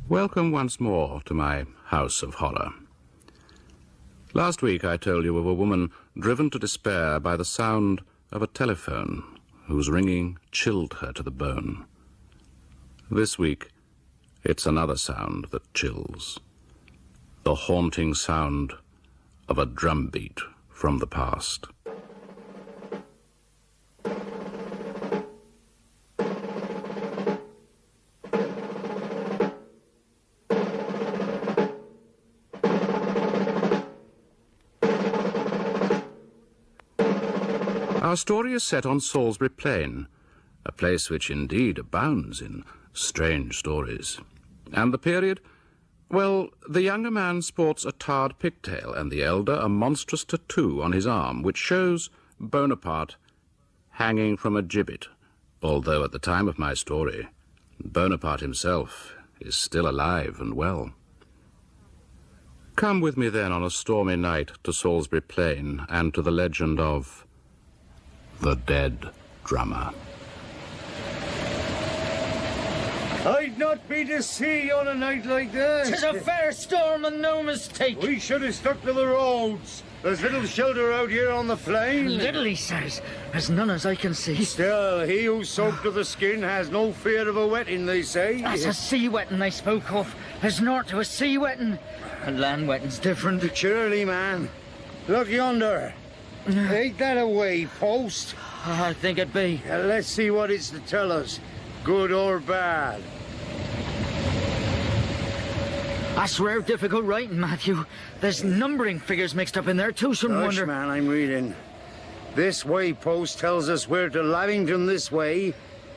Welcome once more to my house of horror. Last week I told you of a woman driven to despair by the sound of a telephone whose ringing chilled her to the bone. This week it's another sound that chills. The haunting sound of a drumbeat from the past. Our story is set on Salisbury Plain, a place which indeed abounds in strange stories. And the period? Well, the younger man sports a tarred pigtail, and the elder a monstrous tattoo on his arm, which shows Bonaparte hanging from a gibbet, although at the time of my story, Bonaparte himself is still alive and well. Come with me then on a stormy night to Salisbury Plain and to the legend of the dead drummer. I'd not be to sea on a night like that. 'Tis a fair storm and no mistake. We should have stuck to the roads. There's little shelter out here on the plain. Little, he says. There's none as I can see. Still, he who's soaked to the skin has no fear of a wetting, they say. That's a sea wetting I spoke of. There's naught to a sea wetting. And land wetting's different. Surely, man. Look yonder. Ain't that a way post? I think it be. Let's see what it's to tell us, good or bad. That's rare difficult writing, Matthew. There's numbering figures mixed up in there too, shouldn't Hush, wonder. man, I'm reading. This waypost tells us we're to Lavington this way,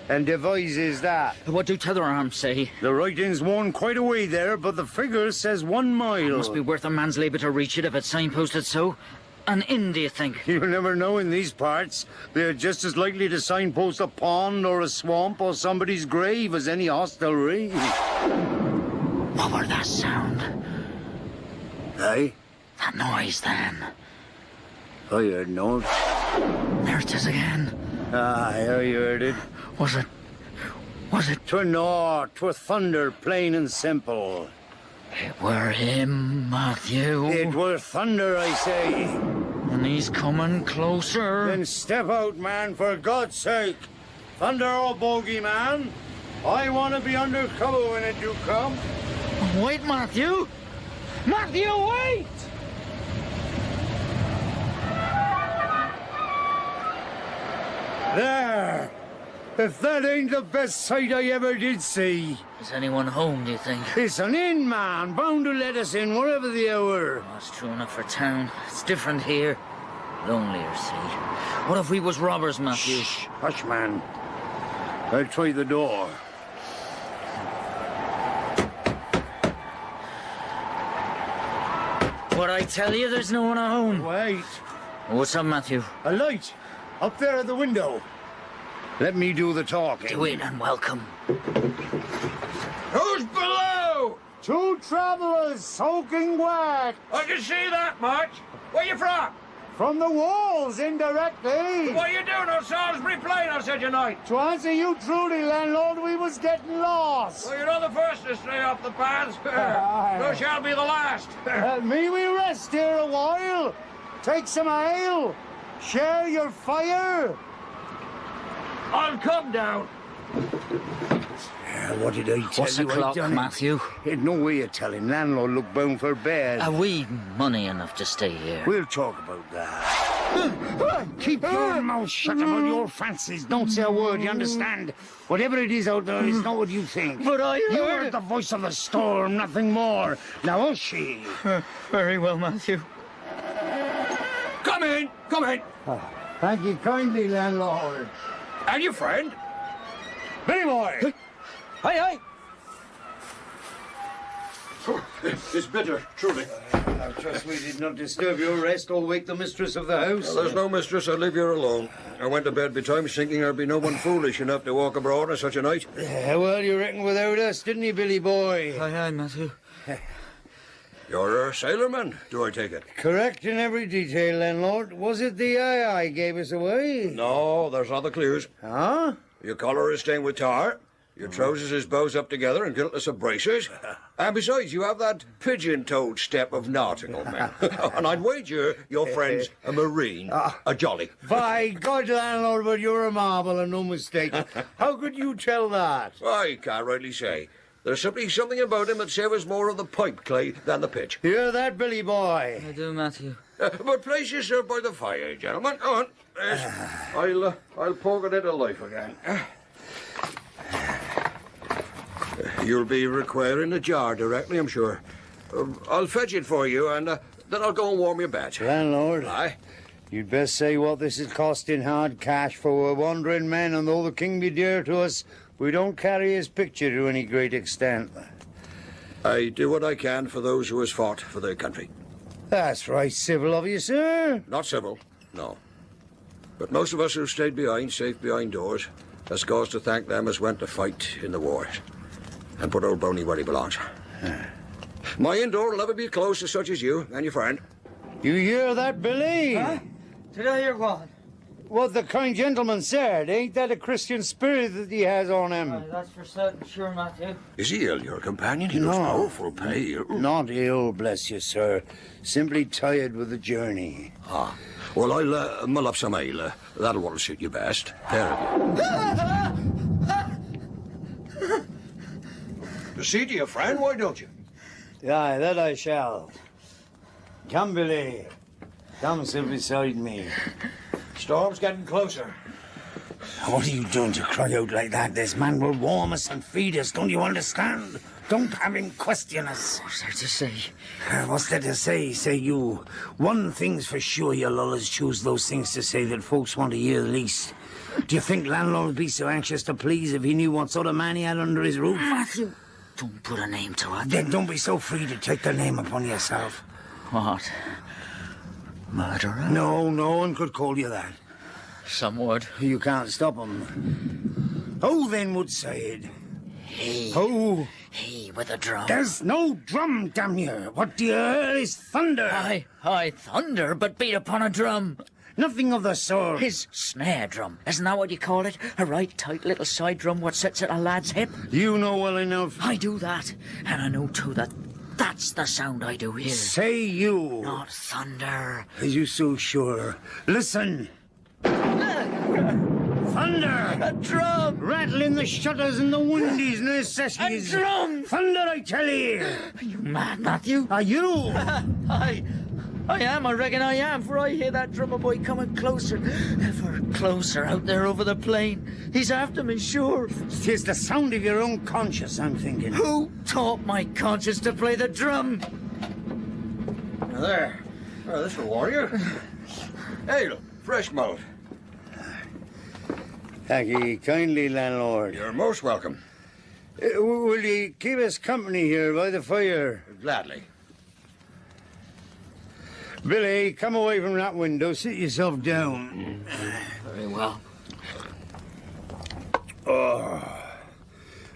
and devises that. What do t'other arms say? The writing's worn quite a way there, but the figure says 1 mile. Must be worth a man's labour to reach it if it's signposted so. And in, do you think? You never know in these parts. They're just as likely to signpost a pond or a swamp or somebody's grave as any hostelry. What were that sound? Hey? That noise, then. I heard no. There it is again. Aye, I heard it. Was it... 'Twere naught, 'twere thunder, plain and simple. It were him, Matthew. It were thunder, I say. And he's coming closer. Then step out, man, for God's sake. Thunder or bogey, man. I want to be under cover when it do come. Wait, Matthew! Matthew, wait! There! If that ain't the best sight I ever did see. Is anyone home, do you think? It's an inn, man, bound to let us in wherever the hour. Oh, it's true enough for town. It's different here. Lonelier, see. What if we was robbers, Matthew? Shh, hush, man. I'll try the door. What I tell you, there's no one at home. Wait. What's up, Matthew? A light. Up there at the window. Let me do the talking. Do it and welcome. Who's below? 2 travellers soaking wet. I can see that much. Where you from? From the walls, indirectly. What are you doing on Salisbury Plain on such a night? To answer you truly, landlord, we was getting lost. Well, you're not the first to stray off the path. Aye. Nor shall be the last. May we rest here a while? Take some ale? Share your fire? I'll come down. What did I tell What's you? o'clock, Matthew? Had no way of telling. Landlord looked bound for bed. Are we money enough to stay here? We'll talk about that. Keep your mouth shut about your fancies. Don't say a word, you understand? Whatever it is out there is not what you think. But I You heard heard the voice of the storm, nothing more. Now, hush she. Very well, Matthew. Come in. Come in. Thank you kindly, landlord. And your friend? Billy boy! Aye. It's bitter, truly. I trust we did not disturb your rest or wake the mistress of the house. There's no mistress. I live here alone. I went to bed betimes thinking there'd be no one foolish enough to walk abroad on such a night. Well, you reckoned without us, didn't you, Billy boy? Aye, Matthew. You're a sailorman, do I take it? Correct in every detail, landlord. Was it the aye gave us away? No, there's other clues. Huh? Your collar is stained with tar. Your trousers is bows up together and guiltless of braces. And besides, you have that pigeon-toed step of nautical men. And I'd wager your friend's a marine, a jolly. By God, landlord, but you're a marvel and no mistake. How could you tell that? I can't rightly say. There's simply something about him that savours more of the pipe clay than the pitch. Hear that, Billy boy? I do, Matthew. But place yourself by the fire, gentlemen. Go on. Yes. I'll poke it into life again. You'll be requiring a jar directly, I'm sure. I'll fetch it for you, and then I'll go and warm your bed. Landlord, Aye? you'd best say what this is costing hard cash, for we're wandering men, and though the king be dear to us, we don't carry his picture to any great extent. I do what I can for those who has fought for their country. That's right civil of you, sir. Not civil, no. But most of us who stayed behind, safe behind doors, has cause to thank them as went to fight in the wars and put old Boney where he belongs. My indoor will never be closed to such as you and your friend. You hear that, Billy? Huh? Did I hear what? What the kind gentleman said. Ain't that a Christian spirit that he has on him? That's for certain sure, Matthew. Is he ill, your companion? He looks powerful pale. Not ill, bless you, sir. Simply tired with the journey. Ah. Well, I'll mull up some ale. That'll what'll suit you best. There of you. See to your friend, why don't you? Aye, that I shall. Come, Billy. Come, sit beside me. Storm's getting closer. What are you doing to cry out like that? This man will warm us and feed us, don't you understand? Don't have him question us. What's there to say? What's there to say, say you? One thing's for sure, you'll always choose those things to say that folks want to hear least. Do you think landlord would be so anxious to please if he knew what sort of man he had under his roof? Matthew, don't put a name to it. Then don't be so free to take the name upon yourself. What? Murderer? No, no one could call you that. Some would. You can't stop him. Who then would say it? He. Who? He with a drum. There's no drum, damn you. What do you hear is thunder. Aye, thunder, but beat upon a drum. Nothing of the sort. His snare drum. Isn't that what you call it? A right tight little side drum what sits at a lad's hip? You know well enough. I do that. And I know, too, that that's the sound I do hear. Say you. Not thunder. Are you so sure? Listen. Thunder! A drum! Rattling the shutters and the windies and the sessions. A drum! Thunder, I tell you! Are you mad, Matthew? Are you? I am, I reckon I am, for I hear that drummer boy coming closer, ever closer out there over the plain. He's after me, sure. 'Tis the sound of your own conscience, I'm thinking. Who taught my conscience to play the drum? Now there. Oh, this for warrior. Ale, fresh malt. Thank ye kindly, landlord. You're most welcome. Will ye keep us company here by the fire? Gladly. Billy, come away from that window. Sit yourself down. Very well. Oh,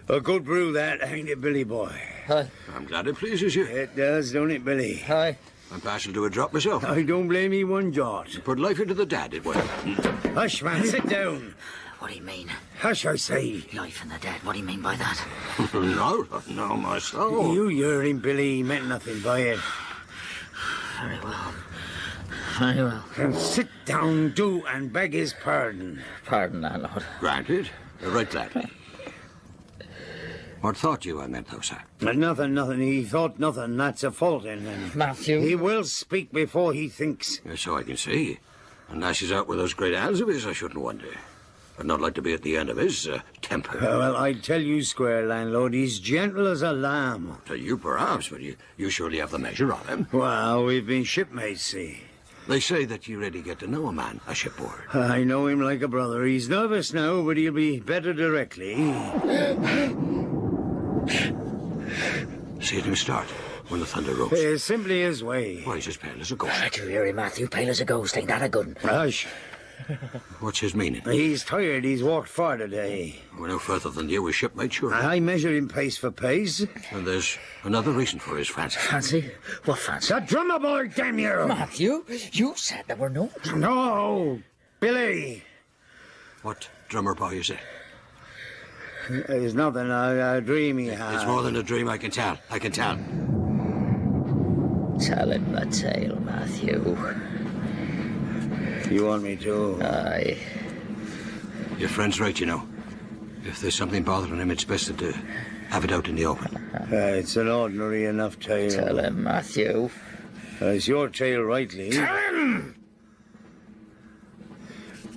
a good brew that, ain't it, Billy boy? Hi. I'm glad it pleases you. It does, don't it, Billy? Hi. I'm passing to a drop myself. I don't blame ye one jot. Put life into the dad, it will. Hush, man, sit down. What do you mean? Hush, I say. Life in the dead. What do you mean by that? No, my soul. You hear him, Billy. He meant nothing by it. Very well. Very well. And sit down, do, and beg his pardon. Pardon, landlord. Granted. Right gladly. What thought you I meant, though, sir? Nothing. He thought nothing. That's a fault in him. Matthew. He will speak before he thinks. So I can see. Unless he's out with those great hands of his, I shouldn't wonder. I'd not like to be at the end of his temper. Well, I tell you, square landlord, he's gentle as a lamb. To you, perhaps, but you surely have the measure of him. Well, we've been shipmates, see. They say that you really get to know a man, a shipboard. I know him like a brother. He's nervous now, but he'll be better directly. See him start when the thunder rolls. Simply his way. Why, he's as pale as a ghost. I do hear him, Matthew. Pale as a ghost. Ain't that a good one? Hush. What's his meaning? He's tired. He's walked far today. We're no further than you, we shipmates, sure. I measure him pace for pace. And there's another reason for his fancy. Fancy? What fancy? The drummer boy, damn you! Matthew, you said there were no... No, Billy. What drummer boy is it? It's nothing, a dream he had. It's more than a dream, I can tell. I can tell. Tell him the tale, Matthew. You want me to? Aye. Your friend's right, you know. If there's something bothering him, it's best to have it out in the open. It's an ordinary enough tale. Tell him, Matthew. It's your tale, rightly. Tell him!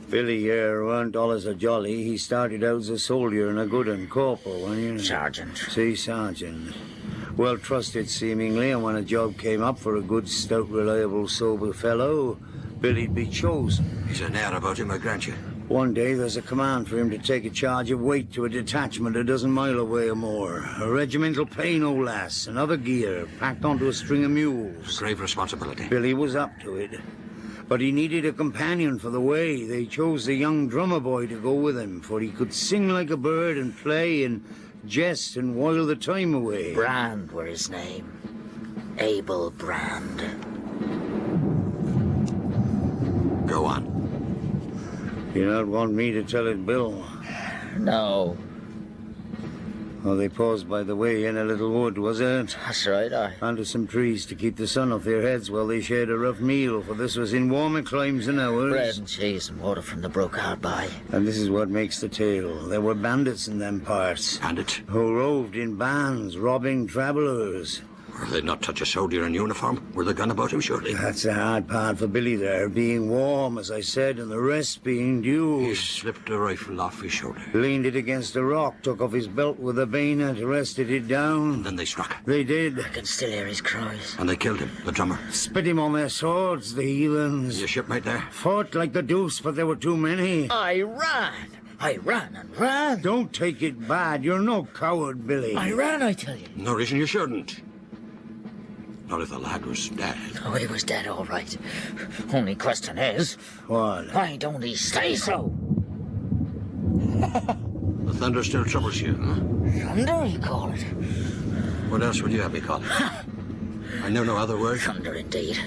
Billy here weren't allus a jolly. He started out as a soldier and a good un, corporal, when you... Sergeant. See, sergeant. Well trusted, seemingly, and when a job came up for a good, stout, reliable, sober fellow, Billy'd be chosen. He's an air about him, I grant you. One day there's a command for him to take a charge of weight to a detachment a dozen mile away or more. A regimental pay, no less, and other gear, packed onto a string of mules. Grave responsibility. Billy was up to it. But he needed a companion for the way. They chose the young drummer boy to go with him, for he could sing like a bird and play and jest and while the time away. Brand were his name. Abel Brand. Go on. You don't want me to tell it, Bill? No. Oh, they paused by the way in a little wood, was it? That's right, aye. Under some trees to keep the sun off their heads while they shared a rough meal, for this was in warmer climes than ours. Bread and cheese and water from the brook hard by. And this is what makes the tale. There were bandits in them parts. Bandits? Who roved in bands, robbing travellers. Well, they'd not touch a soldier in uniform. With a gun about him, surely. That's the hard part for Billy there, being warm, as I said, and the rest being due. He slipped the rifle off his shoulder. Leaned it against a rock, took off his belt with a bayonet, rested it down. Then they struck. They did. I can still hear his cries. And they killed him, the drummer. Spit him on their swords, the heathens. Your shipmate there? Fought like the deuce, but there were too many. I ran and ran. Don't take it bad. You're no coward, Billy. I ran, I tell you. No reason you shouldn't. Not if the lad was dead. Oh, he was dead, all right. Only question is, What? why don't he stay so? The thunder still troubles you, huh? Thunder, you call it. What else would you have me call it? I know no other word. Thunder, indeed.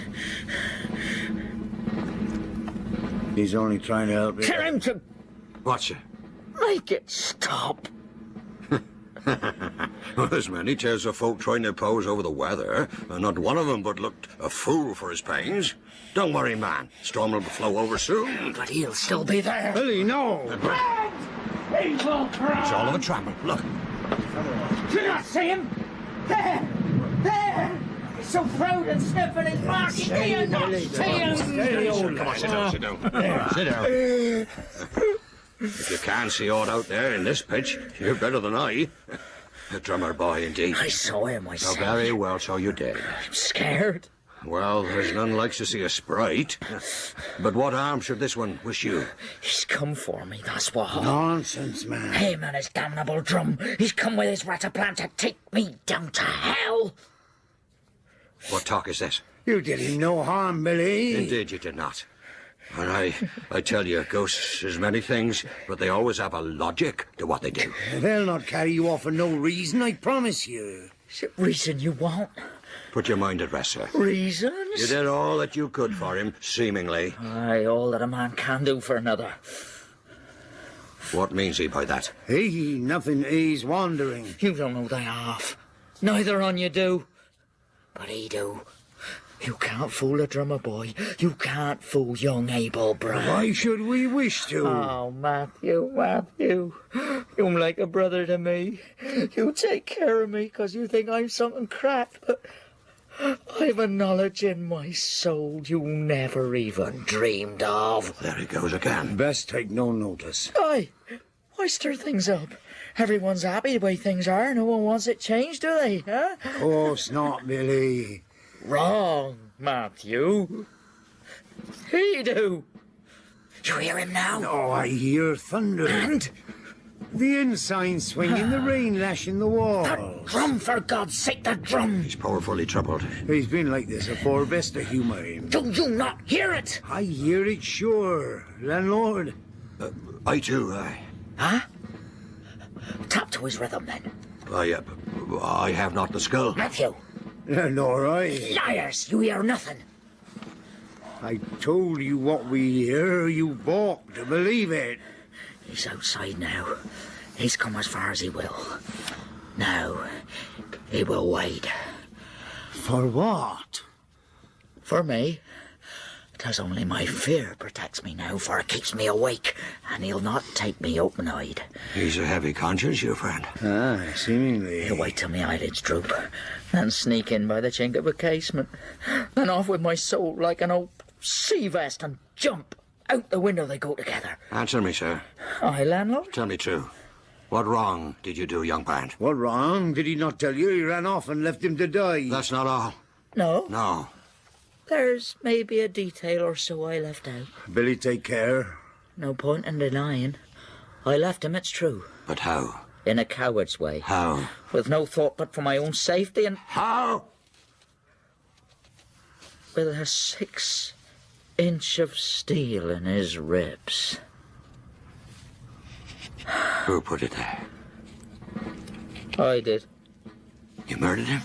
He's only trying to help you. Tell him to Watch it. make it stop. Well, there's many tales of folk trying to pose over the weather, and not one of them but looked a fool for his pains. Don't worry, man. Storm will blow over soon. But he'll still be there. Billy, no! Evil It's all of a trample. Look. Do you not see him? There! He's so proud and sniffing his mark. Do you not see him? Come on, sit down. Sit down. If you can't see aught out there in this pitch, you're better than I. A drummer boy, indeed. I saw him Oh, myself. very well, so you did. I'm scared. Well, there's none likes to see a sprite. But what harm should this one wish you? He's come for me, that's what. Nonsense, man. Him and his damnable drum. He's come with his rataplan to take me down to hell. What talk is this? You did him no harm, Billy. Indeed, you did not. And I tell you, ghosts is many things, but they always have a logic to what they do. They'll not carry you off for no reason, I promise you. Is it reason you want? Put your mind at rest, sir. Reasons? You did all that you could for him, seemingly. Aye, all that a man can do for another. What means he by that? Hey, nothing, he's wandering. You don't know the half. Neither on you do. But he do. You can't fool a drummer boy. You can't fool young Abel Brand. Why should we wish to? Oh, Matthew. You're like a brother to me. You take care of me 'cause you think I'm something crap. But I've a knowledge in my soul you never even dreamed of. There he goes again. Best take no notice. Aye. Why stir things up? Everyone's happy the way things are. No one wants it changed, do they? Huh? Of course not, Billy. Wrong, Matthew. He do. You hear him now? Oh, I hear thunder. And The ensign swinging, the rain lashing the walls. the drum, for God's sake, the drum. He's powerfully troubled. He's been like this afore, best to humour him. Do you not hear it? I hear it sure, landlord. I too, Huh? Tap to his rhythm, then. I have not the skill. Matthew. Nor I. Liars, you hear nothing. I told you what we hear, you balked to believe it. He's outside now. He's come as far as he will. Now, he will wait. For what? For me. 'Tis only my fear protects me now, for it keeps me awake, and he'll not take me open-eyed. He's a heavy conscience, your friend. Ah, seemingly. He'll wait till my eyelids droop, and sneak in by the chink of a casement, then off with my soul like an old sea vest, and jump. Out the window they go together. Answer me, sir. Aye, landlord? Tell me true. What wrong did you do, young band? What wrong? Did he not tell you he ran off and left him to die? That's not all. No. No. There's maybe a detail or so I left out. Billy, take care. No point in denying. I left him, it's true. But how? In a coward's way. How? With no thought but for my own safety, and How? with a 6-inch of steel in his ribs. Who put it there? I did. You murdered him?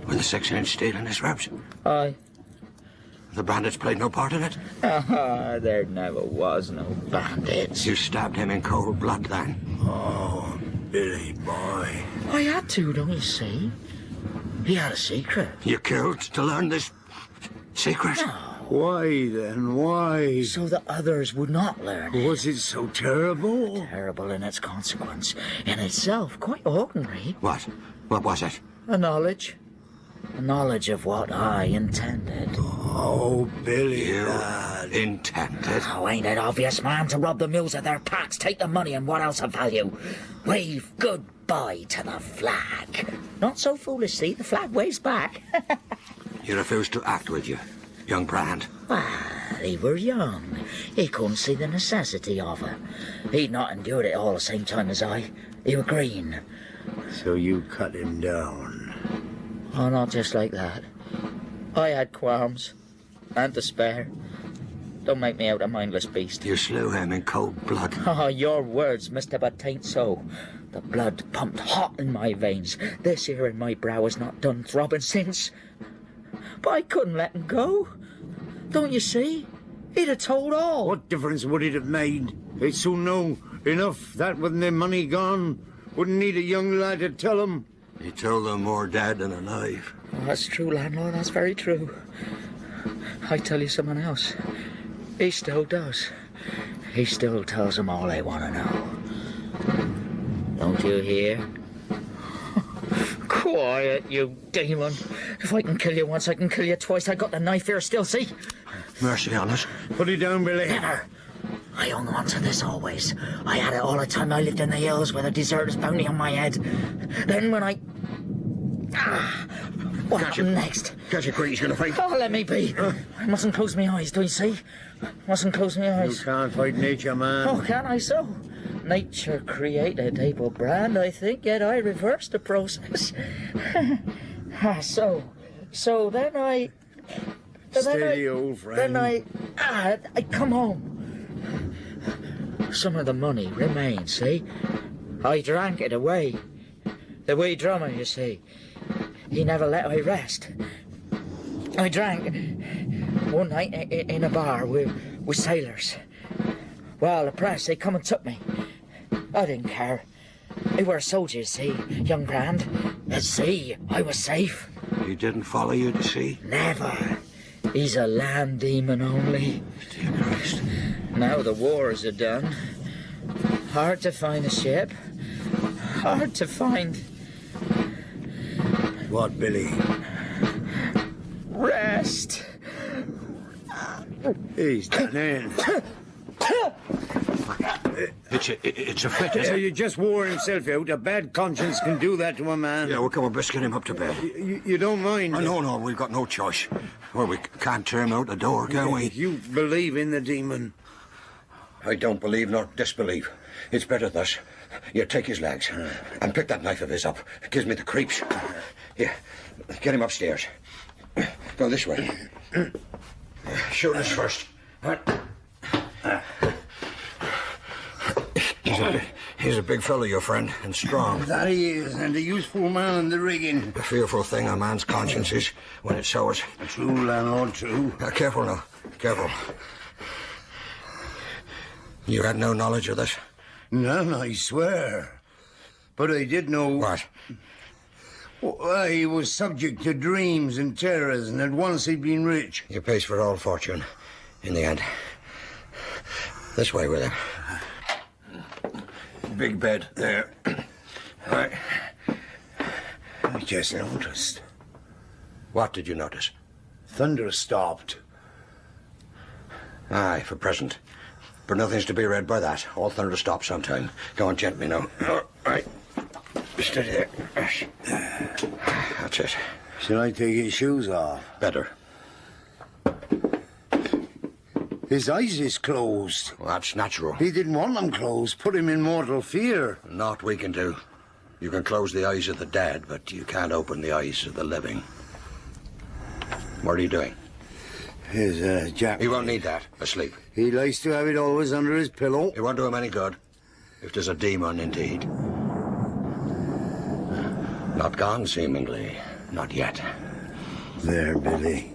With a 6-inch steel in his ribs? Aye. The bandits played no part in it? There never was no bandits. You stabbed him in cold blood, then? Oh, Billy, boy. I had to, don't you see? He had a secret. You killed to learn this secret? Why, then? Why? So the others would not learn it. Was it so terrible? Terrible in its consequence. In itself, quite ordinary. What? What was it? A knowledge. A knowledge of what I intended. Oh, Billy, You lad. intended? Oh, ain't it obvious, man? To rob the mules of their packs, take the money and what else of value. Wave goodbye to the flag. Not so foolish, see? The flag waves back. You refused to act with you, young Brand. Well, he were young. He couldn't see the necessity of it. He'd not endured it all the same time as I. He were green. So you cut him down. Oh, not just like that. I had qualms. And despair. Don't make me out a mindless beast. You slew him in cold blood. Oh, your words, mister, but tain't so. The blood pumped hot in my veins. This here in my brow has not done throbbing since. But I couldn't let him go. Don't you see? He'd have told all. What difference would it have made? He'd soon know enough that with their money gone, wouldn't need a young lad to tell him. He told them more dead than alive. Oh, that's true, landlord, that's very true. I tell you something else. He still does. He still tells them all they want to know. Don't you hear? Quiet, you demon. If I can kill you once, I can kill you twice. I got the knife here still, see? Mercy on us. Put it down, Billy. Never. I hung on to this always. I had it all the time I lived in the hills with a deserter's bounty on my head. Then when I... what happened next? Catch you quick, he's gonna fight. Oh, let me be. I mustn't close my eyes, do you see? Mustn't close my You eyes. can't fight nature, man. Oh, can I so? Nature created Abel Brand, I think, yet I reversed the process. So then I... Steady, old friend. Then I come home. Some of the money remains, see? I drank it away. The wee drummer, you see. He never let I rest. I drank one night in a bar with sailors. Well, the press, they come and took me. I didn't care. They were soldiers, see, young Brand. At sea, I was safe. He didn't follow you to sea? Never. He's a land demon only. Dear Christ. Now the wars are done. Hard to find a ship. Hard to find... What, Billy? rest. He's done in. It's a fit, is it? You just wore himself out. A bad conscience can do that to a man. Yeah, well, come on, let's get him up to bed. You don't mind? Oh, no, we've got no choice. Well, we can't turn him out the door, can we? You believe in the demon. I don't believe nor disbelieve. It's better thus. You take his legs and pick that knife of his up. It gives me the creeps. Here, get him upstairs. Go this way. Shoot us first. He's a big fellow, your friend, and strong. That he is, and a useful man in the rigging. A fearful thing a man's conscience is when it sours. True, landlord, true. Careful now, careful. You had no knowledge of this? None, I swear. But I did know... What? Well, he was subject to dreams and terrors, and at once he'd been rich. He pays for all fortune, in the end. This way with him. Big bed there. Right. I just noticed. What did you notice? Thunder stopped. Aye, for present. But nothing's to be read by that. All thunder stops sometime. Go on gently now. All right. Steady there. That's it. Shall I take his shoes off? Better. His eyes is closed. Well, that's natural. He didn't want them closed. Put him in mortal fear. Not we can do. You can close the eyes of the dead, but you can't open the eyes of the living. What are you doing? His jacket. He won't need that. Asleep. He likes to have it always under his pillow. It won't do him any good. If there's a demon, indeed. Not gone, seemingly. Not yet. There, Billy.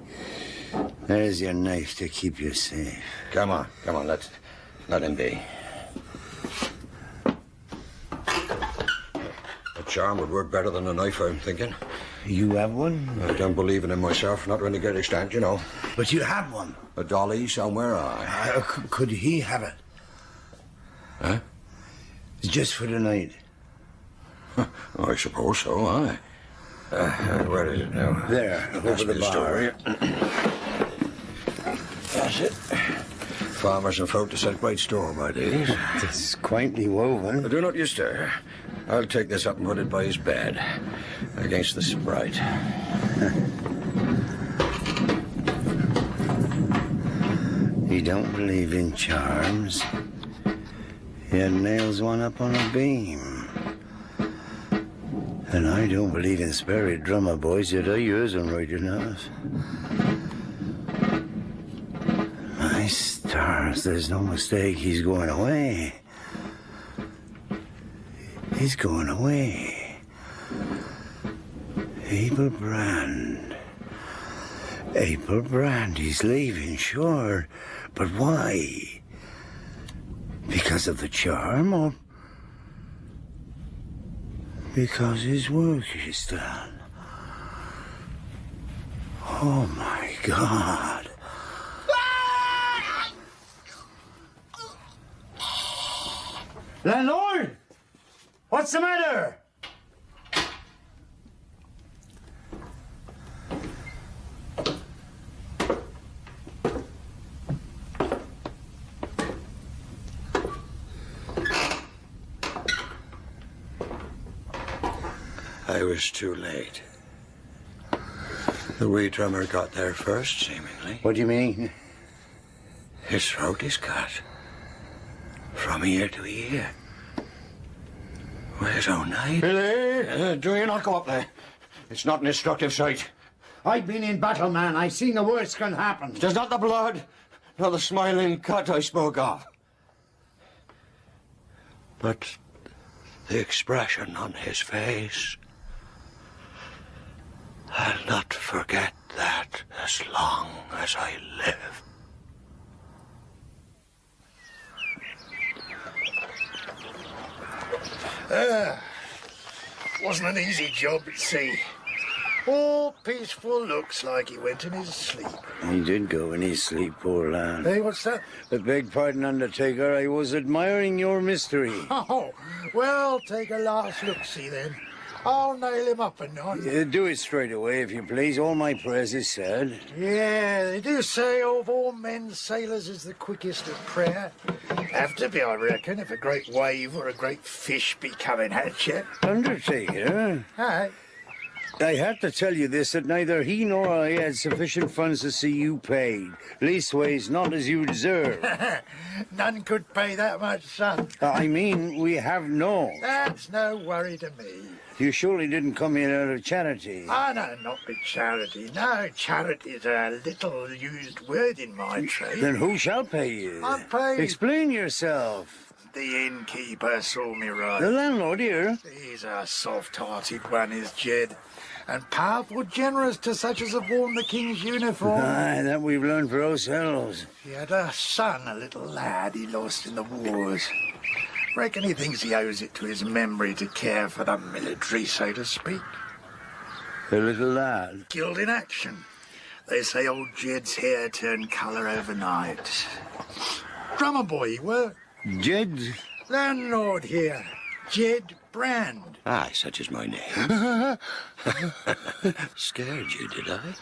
There's your knife to keep you safe. Come on, let him be. A charm would work better than a knife, I'm thinking. You have one? I don't believe in him myself, not to any great extent, you know. But you have one. A dolly somewhere, aye. Could he have it? Huh? Just for the night. I suppose so, aye. Where is it now? There, over the bar. That's it. Farmers and folk to set great store by these. It's quaintly woven. Do not you stir. I'll take this up and put it by his bed, against the sprite. You don't believe in charms, yet nails one up on a beam. And I don't believe in spirit drummer boys, yet I use them right enough. My stars, there's no mistake, he's going away. He's going away. Abel Brand. Abel Brand, he's leaving, sure. But why? Because of the charm, or because his work is done? Oh, my God. Landlord! What's the matter? I was too late. The wee drummer got there first, seemingly. What do you mean? His throat is cut. From ear to ear. With his own knife. Billy! Do you not go up there? It's not an instructive sight. I've been in battle, man. I've seen the worst can happen. It is not the blood, nor the smiling cut I spoke of. But the expression on his face. I'll not forget that as long as I live. Wasn't an easy job at sea. All peaceful, looks like he went in his sleep. He did go in his sleep, poor lad. Hey, what's that? Beg pardon, Undertaker. I was admiring your mystery. Oh, well, take a last look-see then. I'll nail him up and on. Do it straight away, if you please. All my prayers is said. Yeah, they do say of all men, sailors is the quickest at prayer. Have to be, I reckon, if a great wave or a great fish be coming at you. Undertaker? Aye. I have to tell you this, that neither he nor I had sufficient funds to see you paid. Leastways, not as you deserve. None could pay that much, son. I mean, we have no. That's no worry to me. You surely didn't come in out of charity. Oh, no, not with charity. No, charity's a little used word in my trade. Then who shall pay you? I'm paid. Explain yourself. The innkeeper saw me right. The landlord here? He's a soft-hearted one, is Jed. And powerful generous to such as have worn the king's uniform. Aye, that we've learned for ourselves. He had a son, a little lad he lost in the wars. Reckon he thinks he owes it to his memory to care for the military, so to speak. The little lad. Killed in action. They say old Jed's hair turned colour overnight. Drummer boy, he were. Jed? Landlord here. Jed Brand. Aye, such is my name. Scared you, did I?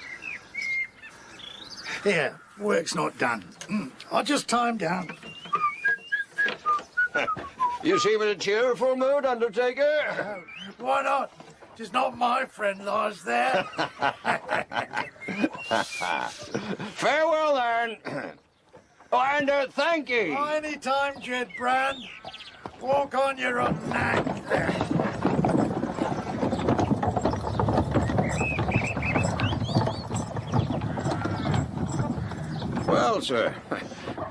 Here, work's not done. I'll just tie him down. You seem in a cheerful mood, Undertaker. Why not? 'Tis not my friend lies there. Farewell, then. Oh, and thank ye. Any time, Jed Brand. Walk on your own knack. Well, sir,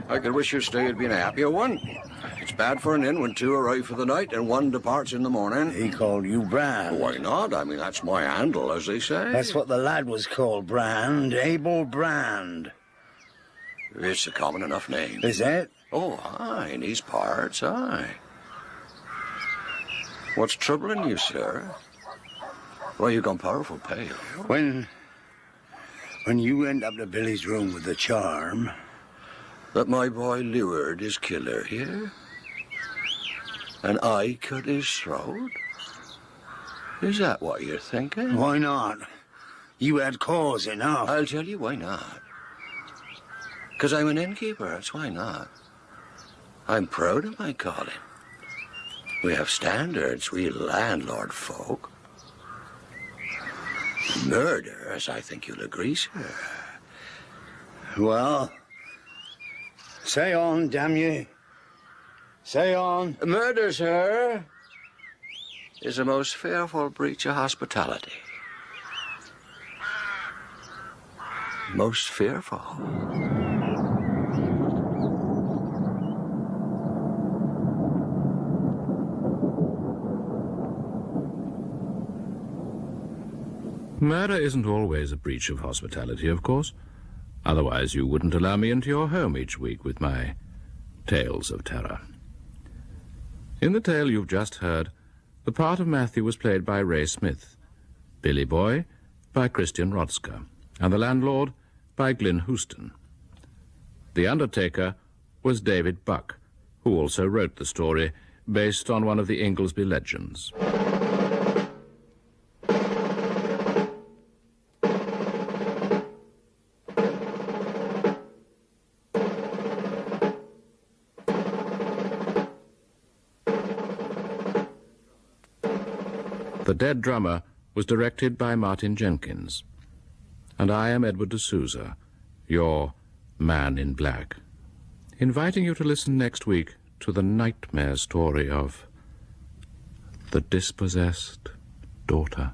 I could wish your stay had been a happier one. It's bad for an inn when two arrive for the night and one departs in the morning. He called you Brand. Why not? I mean, that's my handle, as they say. That's what the lad was called, Brand. Abel Brand. It's a common enough name. Is it? Oh, aye, in these parts, aye. What's troubling you, sir? Why, you gone powerful pale. When you went up to Billy's room with the charm... That my boy lured his killer here? And I cut his throat? Is that what you're thinking? Why not? You had cause enough. I'll tell you why not. 'Cause I'm an innkeeper, that's why not. I'm proud of my calling. We have standards, we landlord folk. Murder, as I think you'll agree, sir. Well, say on, damn you. Say on. Murder, sir, is a most fearful breach of hospitality. Most fearful. Murder isn't always a breach of hospitality, of course. Otherwise you wouldn't allow me into your home each week with my tales of terror. In the tale you've just heard, the part of Matthew was played by Ray Smith, Billy Boy by Christian Rodska, and the landlord by Glyn Houston. The Undertaker was David Buck, who also wrote the story based on one of the Ingoldsby Legends. The Dead Drummer was directed by Martin Jenkins. And I am Edward de Souza, your Man in Black, inviting you to listen next week to the nightmare story of the dispossessed daughter.